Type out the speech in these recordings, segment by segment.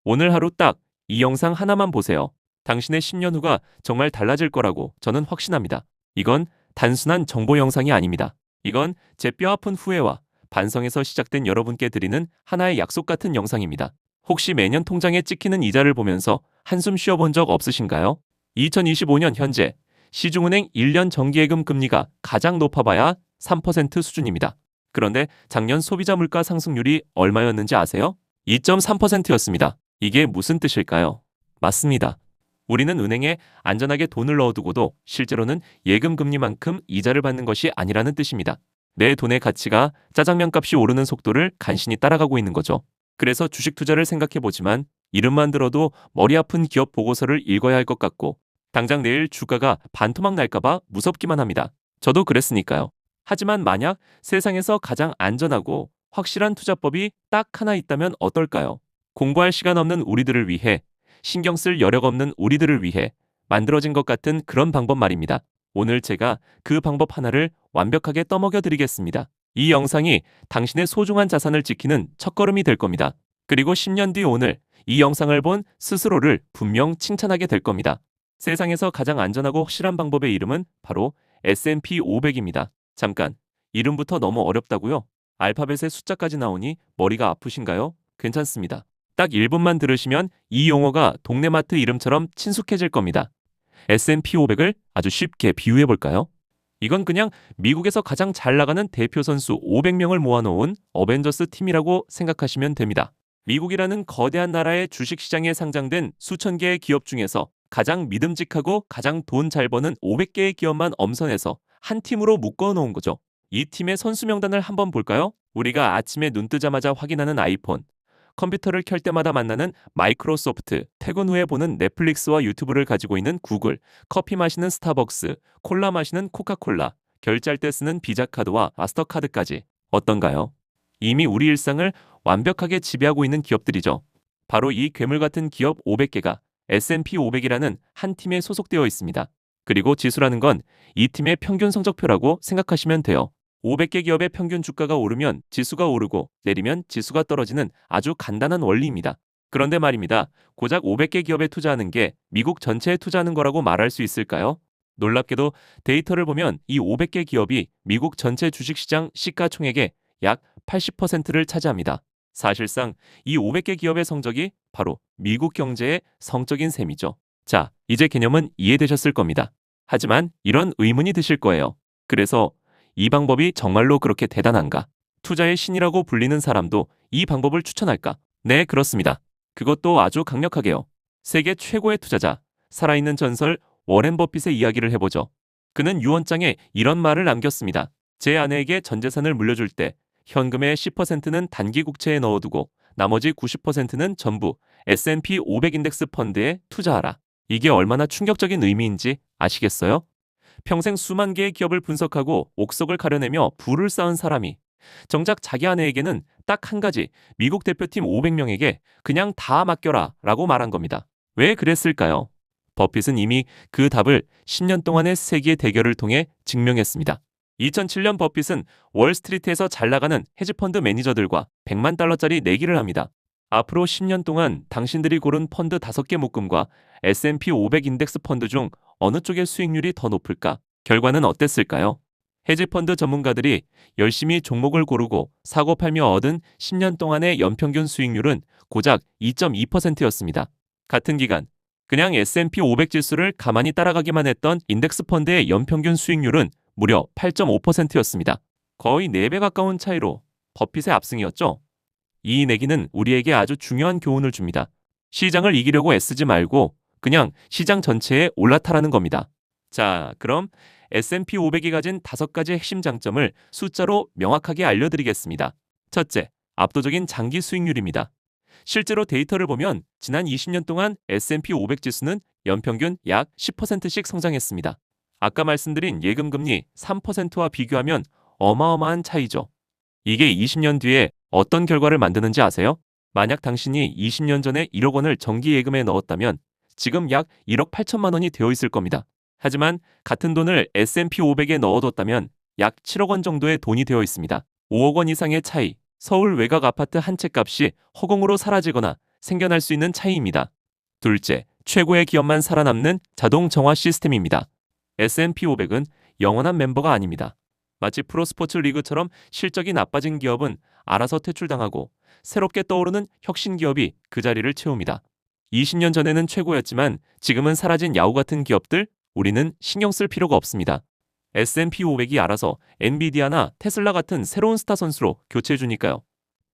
오늘 하루 딱 이 영상 하나만 보세요. 당신의 10년 후가 정말 달라질 거라고 저는 확신합니다. 이건 단순한 정보 영상이 아닙니다. 이건 제 뼈아픈 후회와 반성에서 시작된 여러분께 드리는 하나의 약속 같은 영상입니다. 혹시 매년 통장에 찍히는 이자를 보면서 한숨 쉬어본 적 없으신가요? 2025년 현재 시중은행 1년 정기예금 금리가 가장 높아봐야 3% 수준입니다. 그런데 작년 소비자 물가 상승률이 얼마였는지 아세요? 2.3%였습니다. 이게 무슨 뜻일까요? 맞습니다. 우리는 은행에 안전하게 돈을 넣어두고도 실제로는 예금 금리만큼 이자를 받는 것이 아니라는 뜻입니다. 내 돈의 가치가 짜장면 값이 오르는 속도를 간신히 따라가고 있는 거죠. 그래서 주식 투자를 생각해보지만 이름만 들어도 머리 아픈 기업 보고서를 읽어야 할 것 같고 당장 내일 주가가 반토막 날까봐 무섭기만 합니다. 저도 그랬으니까요. 하지만 만약 세상에서 가장 안전하고 확실한 투자법이 딱 하나 있다면 어떨까요? 공부할 시간 없는 우리들을 위해, 신경 쓸 여력 없는 우리들을 위해 만들어진 것 같은 그런 방법 말입니다. 오늘 제가 그 방법 하나를 완벽하게 떠먹여 드리겠습니다. 이 영상이 당신의 소중한 자산을 지키는 첫걸음이 될 겁니다. 그리고 10년 뒤 오늘 이 영상을 본 스스로를 분명 칭찬하게 될 겁니다. 세상에서 가장 안전하고 확실한 방법의 이름은 바로 S&P 500입니다. 잠깐, 이름부터 너무 어렵다고요? 알파벳의 숫자까지 나오니 머리가 아프신가요? 괜찮습니다. 딱 1분만 들으시면 이 용어가 동네 마트 이름처럼 친숙해질 겁니다. S&P 500을 아주 쉽게 비유해 볼까요? 이건 그냥 미국에서 가장 잘 나가는 대표 선수 500명을 모아놓은 어벤져스 팀이라고 생각하시면 됩니다. 미국이라는 거대한 나라의 주식시장에 상장된 수천 개의 기업 중에서 가장 믿음직하고 가장 돈 잘 버는 500개의 기업만 엄선해서 한 팀으로 묶어놓은 거죠. 이 팀의 선수 명단을 한번 볼까요? 우리가 아침에 눈 뜨자마자 확인하는 아이폰, 컴퓨터를 켤 때마다 만나는 마이크로소프트, 퇴근 후에 보는 넷플릭스와 유튜브를 가지고 있는 구글, 커피 마시는 스타벅스, 콜라 마시는 코카콜라, 결제할 때 쓰는 비자카드와 마스터카드까지 어떤가요? 이미 우리 일상을 완벽하게 지배하고 있는 기업들이죠. 바로 이 괴물 같은 기업 500개가 S&P 500이라는 한 팀에 소속되어 있습니다. 그리고 지수라는 건 이 팀의 평균 성적표라고 생각하시면 돼요. 500개 기업의 평균 주가가 오르면 지수가 오르고 내리면 지수가 떨어지는 아주 간단한 원리입니다. 그런데 말입니다. 고작 500개 기업에 투자하는 게 미국 전체에 투자하는 거라고 말할 수 있을까요? 놀랍게도 데이터를 보면 이 500개 기업이 미국 전체 주식시장 시가총액의 약 80%를 차지합니다. 사실상 이 500개 기업의 성적이 바로 미국 경제의 성적인 셈이죠. 자, 이제 개념은 이해되셨을 겁니다. 하지만 이런 의문이 드실 거예요. 그래서 이 방법이 정말로 그렇게 대단한가? 투자의 신이라고 불리는 사람도 이 방법을 추천할까? 네, 그렇습니다. 그것도 아주 강력하게요. 세계 최고의 투자자, 살아있는 전설 워렌 버핏의 이야기를 해보죠. 그는 유언장에 이런 말을 남겼습니다. 제 아내에게 전 재산을 물려줄 때 현금의 10%는 단기 국채에 넣어두고 나머지 90%는 전부 S&P 500 인덱스 펀드에 투자하라. 이게 얼마나 충격적인 의미인지 아시겠어요? 평생 수만 개의 기업을 분석하고 옥석을 가려내며 부를 쌓은 사람이 정작 자기 아내에게는 딱 한 가지 미국 대표팀 500명에게 그냥 다 맡겨라 라고 말한 겁니다. 왜 그랬을까요? 버핏은 이미 그 답을 10년 동안의 세기의 대결을 통해 증명했습니다. 2007년 버핏은 월스트리트에서 잘 나가는 헤지펀드 매니저들과 100만 달러짜리 내기를 합니다. 앞으로 10년 동안 당신들이 고른 펀드 5개 묶음과 S&P 500 인덱스 펀드 중 어느 쪽의 수익률이 더 높을까? 결과는 어땠을까요? 헤지펀드 전문가들이 열심히 종목을 고르고 사고 팔며 얻은 10년 동안의 연평균 수익률은 고작 2.2%였습니다. 같은 기간, 그냥 S&P 500 지수를 가만히 따라가기만 했던 인덱스 펀드의 연평균 수익률은 무려 8.5%였습니다. 거의 4배 가까운 차이로 버핏의 압승이었죠. 이 내기는 우리에게 아주 중요한 교훈을 줍니다. 시장을 이기려고 애쓰지 말고 그냥 시장 전체에 올라타라는 겁니다. 자, 그럼 S&P 500이 가진 5가지 핵심 장점을 숫자로 명확하게 알려드리겠습니다. 첫째, 압도적인 장기 수익률입니다. 실제로 데이터를 보면 지난 20년 동안 S&P 500 지수는 연평균 약 10%씩 성장했습니다. 아까 말씀드린 예금금리 3%와 비교하면 어마어마한 차이죠. 이게 20년 뒤에 어떤 결과를 만드는지 아세요? 만약 당신이 20년 전에 1억 원을 정기예금에 넣었다면 지금 약 1억 8천만 원이 되어 있을 겁니다. 하지만 같은 돈을 S&P 500에 넣어뒀다면 약 7억 원 정도의 돈이 되어 있습니다. 5억 원 이상의 차이, 서울 외곽 아파트 한 채 값이 허공으로 사라지거나 생겨날 수 있는 차이입니다. 둘째, 최고의 기업만 살아남는 자동 정화 시스템입니다. S&P 500은 영원한 멤버가 아닙니다. 마치 프로스포츠 리그처럼 실적이 나빠진 기업은 알아서 퇴출당하고 새롭게 떠오르는 혁신 기업이 그 자리를 채웁니다. 20년 전에는 최고였지만 지금은 사라진 야후 같은 기업들 우리는 신경 쓸 필요가 없습니다. S&P 500이 알아서 엔비디아나 테슬라 같은 새로운 스타 선수로 교체해 주니까요.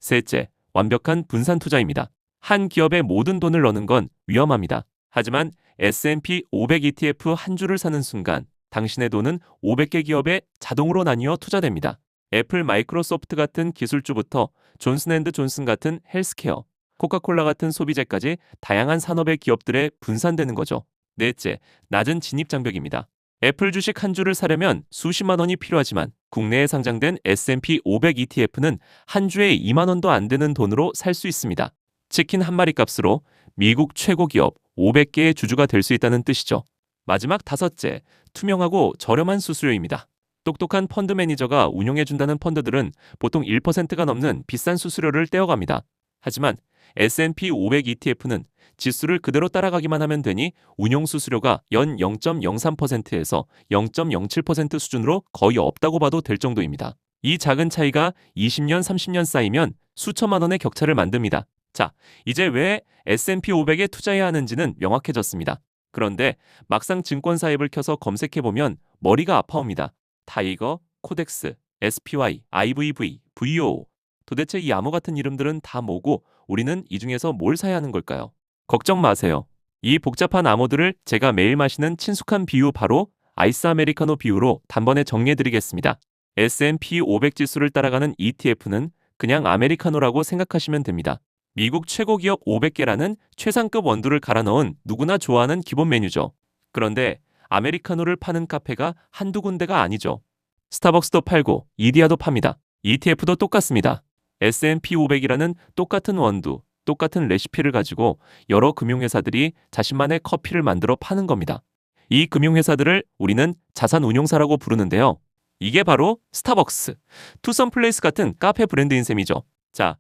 셋째, 완벽한 분산 투자입니다. 한 기업에 모든 돈을 넣는 건 위험합니다. 하지만 S&P 500 ETF 한 주를 사는 순간 당신의 돈은 500개 기업에 자동으로 나뉘어 투자됩니다. 애플, 마이크로소프트 같은 기술주부터 존슨앤드존슨 같은 헬스케어, 코카콜라 같은 소비재까지 다양한 산업의 기업들에 분산되는 거죠. 넷째, 낮은 진입 장벽입니다. 애플 주식 한 주를 사려면 수십만 원이 필요하지만 국내에 상장된 S&P 500 ETF는 한 주에 2만 원도 안 되는 돈으로 살 수 있습니다. 치킨 한 마리 값으로 미국 최고 기업 500개의 주주가 될 수 있다는 뜻이죠. 마지막 다섯째, 투명하고 저렴한 수수료입니다. 똑똑한 펀드 매니저가 운용해준다는 펀드들은 보통 1%가 넘는 비싼 수수료를 떼어갑니다. 하지만 S&P 500 ETF는 지수를 그대로 따라가기만 하면 되니 운용 수수료가 연 0.03%에서 0.07% 수준으로 거의 없다고 봐도 될 정도입니다. 이 작은 차이가 20년, 30년 쌓이면 수천만 원의 격차를 만듭니다. 자, 이제 왜 S&P 500에 투자해야 하는지는 명확해졌습니다. 그런데 막상 증권사 앱을 켜서 검색해보면 머리가 아파옵니다. 타이거, 코덱스, SPY, IVV, VO. 도대체 이 암호 같은 이름들은 다 뭐고 우리는 이 중에서 뭘 사야 하는 걸까요? 걱정 마세요. 이 복잡한 암호들을 제가 매일 마시는 친숙한 비유 바로 아이스 아메리카노 비유로 단번에 정리해드리겠습니다. S&P 500 지수를 따라가는 ETF는 그냥 아메리카노라고 생각하시면 됩니다. 미국 최고 기업 500개라는 최상급 원두를 갈아 넣은 누구나 좋아하는 기본 메뉴죠. 그런데 아메리카노를 파는 카페가 한두 군데가 아니죠. 스타벅스도 팔고 이디야도 팝니다. ETF도 똑같습니다. S&P 500이라는 똑같은 원두, 똑같은 레시피를 가지고 여러 금융회사들이 자신만의 커피를 만들어 파는 겁니다. 이 금융회사들을 우리는 자산운용사라고 부르는데요. 이게 바로 스타벅스, 투썸플레이스 같은 카페 브랜드인 셈이죠. 자,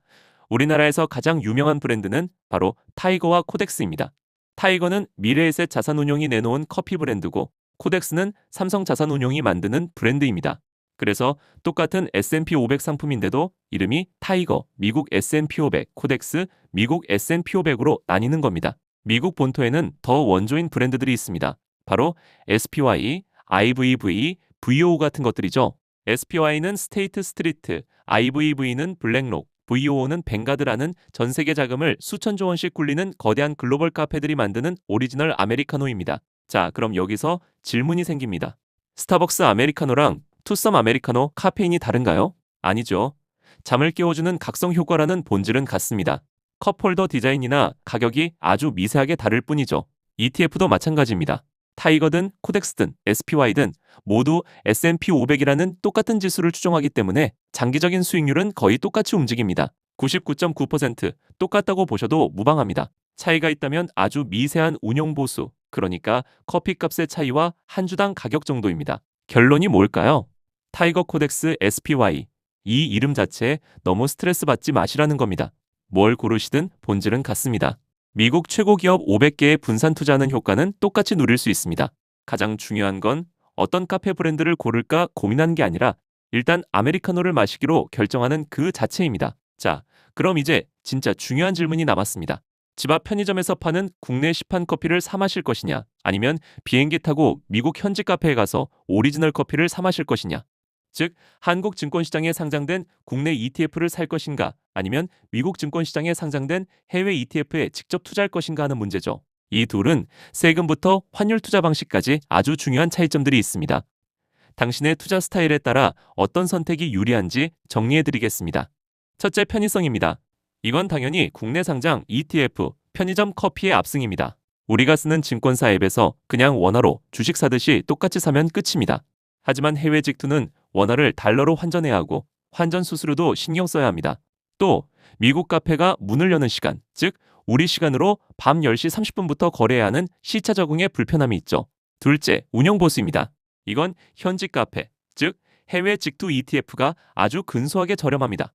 우리나라에서 가장 유명한 브랜드는 바로 타이거와 코덱스입니다. 타이거는 미래에셋 자산운용이 내놓은 커피 브랜드고 코덱스는 삼성 자산운용이 만드는 브랜드입니다. 그래서 똑같은 S&P 500 상품인데도 이름이 타이거, 미국 S&P 500, 코덱스, 미국 S&P 500으로 나뉘는 겁니다. 미국 본토에는 더 원조인 브랜드들이 있습니다. 바로 SPY, IVV, VO 같은 것들이죠. SPY는 스테이트 스트리트, IVV는 블랙록, VO는 뱅가드라는 전 세계 자금을 수천조 원씩 굴리는 거대한 글로벌 카페들이 만드는 오리지널 아메리카노입니다. 자, 그럼 여기서 질문이 생깁니다. 스타벅스 아메리카노랑 투썸 아메리카노 카페인이 다른가요? 아니죠. 잠을 깨워주는 각성 효과라는 본질은 같습니다. 컵홀더 디자인이나 가격이 아주 미세하게 다를 뿐이죠. ETF도 마찬가지입니다. 타이거든 코덱스든 SPY든 모두 S&P 500이라는 똑같은 지수를 추종하기 때문에 장기적인 수익률은 거의 똑같이 움직입니다. 99.9% 똑같다고 보셔도 무방합니다. 차이가 있다면 아주 미세한 운용 보수, 그러니까 커피값의 차이와 한 주당 가격 정도입니다. 결론이 뭘까요? 타이거 코덱스 SPY, 이 이름 자체에 너무 스트레스 받지 마시라는 겁니다. 뭘 고르시든 본질은 같습니다. 미국 최고 기업 500개에 분산 투자하는 효과는 똑같이 누릴 수 있습니다. 가장 중요한 건 어떤 카페 브랜드를 고를까 고민하는 게 아니라 일단 아메리카노를 마시기로 결정하는 그 자체입니다. 자, 그럼 이제 진짜 중요한 질문이 남았습니다. 집 앞 편의점에서 파는 국내 시판 커피를 사 마실 것이냐, 아니면 비행기 타고 미국 현지 카페에 가서 오리지널 커피를 사 마실 것이냐. 즉, 한국 증권시장에 상장된 국내 ETF를 살 것인가, 아니면 미국 증권시장에 상장된 해외 ETF에 직접 투자할 것인가 하는 문제죠. 이 둘은 세금부터 환율 투자 방식까지 아주 중요한 차이점들이 있습니다. 당신의 투자 스타일에 따라 어떤 선택이 유리한지 정리해드리겠습니다. 첫째, 편의성입니다. 이건 당연히 국내 상장 ETF, 편의점 커피의 압승입니다. 우리가 쓰는 증권사 앱에서 그냥 원화로 주식 사듯이 똑같이 사면 끝입니다. 하지만 해외 직투는 원화를 달러로 환전해야 하고 환전 수수료도 신경 써야 합니다. 또 미국 카페가 문을 여는 시간, 즉 우리 시간으로 밤 10시 30분부터 거래해야 하는 시차 적응에 불편함이 있죠. 둘째, 운영 보수입니다. 이건 현지 카페, 즉 해외 직투 ETF가 아주 근소하게 저렴합니다.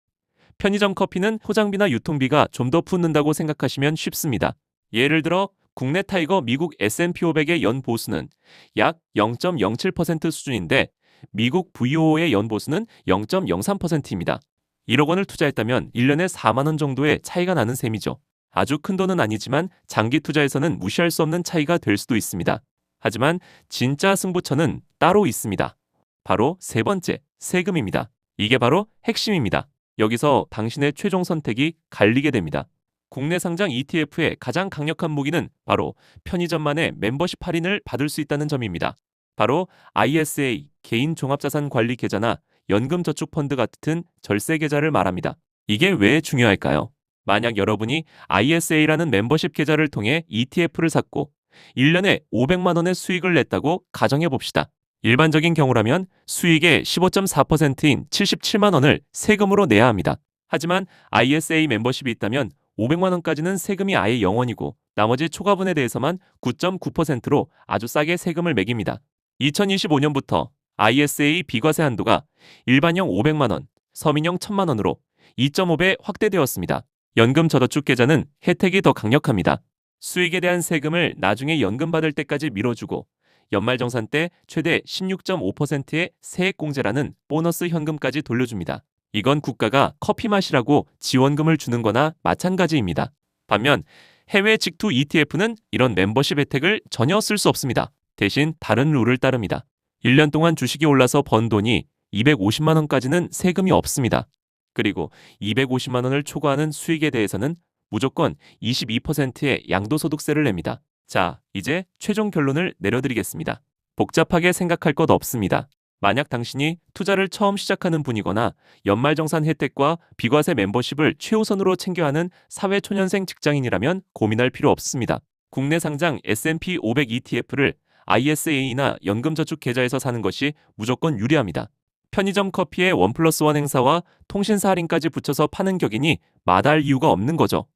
편의점 커피는 포장비나 유통비가 좀 더 붙는다고 생각하시면 쉽습니다. 예를 들어 국내 타이거 미국 S&P 500의 연 보수는 약 0.07% 수준인데 미국 VOO의 연 보수는 0.03%입니다. 1억 원을 투자했다면 1년에 4만 원 정도의 차이가 나는 셈이죠. 아주 큰 돈은 아니지만 장기 투자에서는 무시할 수 없는 차이가 될 수도 있습니다. 하지만 진짜 승부처는 따로 있습니다. 바로 세 번째, 세금입니다. 이게 바로 핵심입니다. 여기서 당신의 최종 선택이 갈리게 됩니다. 국내 상장 ETF의 가장 강력한 무기는 바로 편의점만의 멤버십 할인을 받을 수 있다는 점입니다. 바로 ISA, 개인 종합자산 관리 계좌나 연금저축펀드 같은 절세 계좌를 말합니다. 이게 왜 중요할까요? 만약 여러분이 ISA라는 멤버십 계좌를 통해 ETF를 샀고 1년에 500만 원의 수익을 냈다고 가정해 봅시다. 일반적인 경우라면 수익의 15.4%인 77만 원을 세금으로 내야 합니다. 하지만 ISA 멤버십이 있다면 500만 원까지는 세금이 아예 0원이고 나머지 초과분에 대해서만 9.9%로 아주 싸게 세금을 매깁니다. 2025년부터 ISA 비과세 한도가 일반형 500만 원, 서민형 1000만 원으로 2.5배 확대되었습니다. 연금 저저축 계좌는 혜택이 더 강력합니다. 수익에 대한 세금을 나중에 연금 받을 때까지 미뤄주고 연말정산 때 최대 16.5%의 세액공제라는 보너스 현금까지 돌려줍니다. 이건 국가가 커피 마시라고 지원금을 주는 거나 마찬가지입니다. 반면 해외 직투 ETF는 이런 멤버십 혜택을 전혀 쓸 수 없습니다. 대신 다른 룰을 따릅니다. 1년 동안 주식이 올라서 번 돈이 250만 원까지는 세금이 없습니다. 그리고 250만 원을 초과하는 수익에 대해서는 무조건 22%의 양도소득세를 냅니다. 자, 이제 최종 결론을 내려드리겠습니다. 복잡하게 생각할 것 없습니다. 만약 당신이 투자를 처음 시작하는 분이거나 연말정산 혜택과 비과세 멤버십을 최우선으로 챙겨야 하는 사회초년생 직장인이라면 고민할 필요 없습니다. 국내 상장 S&P 500 ETF를 ISA나 연금저축 계좌에서 사는 것이 무조건 유리합니다. 편의점 커피에 1+1 행사와 통신사 할인까지 붙여서 파는 격이니 마다할 이유가 없는 거죠.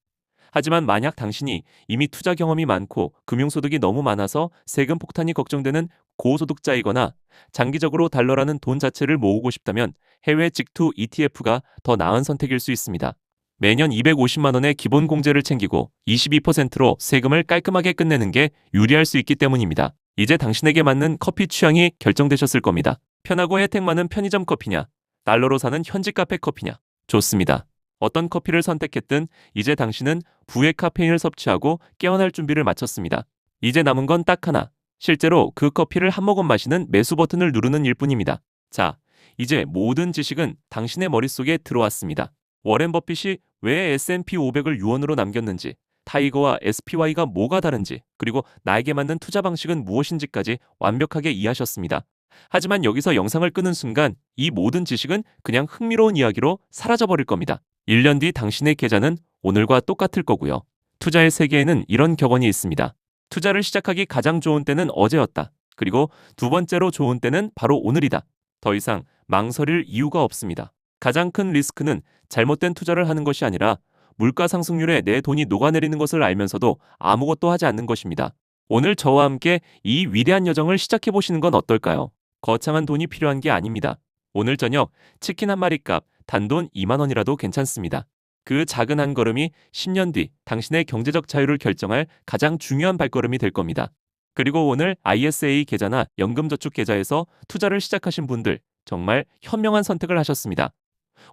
하지만 만약 당신이 이미 투자 경험이 많고 금융소득이 너무 많아서 세금 폭탄이 걱정되는 고소득자이거나 장기적으로 달러라는 돈 자체를 모으고 싶다면 해외 직투 ETF가 더 나은 선택일 수 있습니다. 매년 250만 원의 기본 공제를 챙기고 22%로 세금을 깔끔하게 끝내는 게 유리할 수 있기 때문입니다. 이제 당신에게 맞는 커피 취향이 결정되셨을 겁니다. 편하고 혜택 많은 편의점 커피냐, 달러로 사는 현지 카페 커피냐. 좋습니다. 어떤 커피를 선택했든 이제 당신은 부의 카페인을 섭취하고 깨어날 준비를 마쳤습니다. 이제 남은 건 딱 하나. 실제로 그 커피를 한 모금 마시는 매수 버튼을 누르는 일뿐입니다. 자, 이제 모든 지식은 당신의 머릿속에 들어왔습니다. 워렌 버핏이 왜 S&P 500을 유언으로 남겼는지, 타이거와 SPY가 뭐가 다른지, 그리고 나에게 맞는 투자 방식은 무엇인지까지 완벽하게 이해하셨습니다. 하지만 여기서 영상을 끄는 순간 이 모든 지식은 그냥 흥미로운 이야기로 사라져버릴 겁니다. 1년 뒤 당신의 계좌는 오늘과 똑같을 거고요. 투자의 세계에는 이런 격언이 있습니다. 투자를 시작하기 가장 좋은 때는 어제였다. 그리고 두 번째로 좋은 때는 바로 오늘이다. 더 이상 망설일 이유가 없습니다. 가장 큰 리스크는 잘못된 투자를 하는 것이 아니라 물가 상승률에 내 돈이 녹아내리는 것을 알면서도 아무것도 하지 않는 것입니다. 오늘 저와 함께 이 위대한 여정을 시작해 보시는 건 어떨까요? 거창한 돈이 필요한 게 아닙니다. 오늘 저녁 치킨 한 마리 값 단돈 2만 원이라도 괜찮습니다. 그 작은 한 걸음이 10년 뒤 당신의 경제적 자유를 결정할 가장 중요한 발걸음이 될 겁니다. 그리고 오늘 ISA 계좌나 연금저축 계좌에서 투자를 시작하신 분들 정말 현명한 선택을 하셨습니다.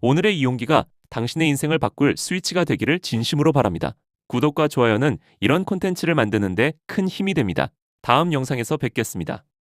오늘의 이 용기가 당신의 인생을 바꿀 스위치가 되기를 진심으로 바랍니다. 구독과 좋아요는 이런 콘텐츠를 만드는 데 큰 힘이 됩니다. 다음 영상에서 뵙겠습니다.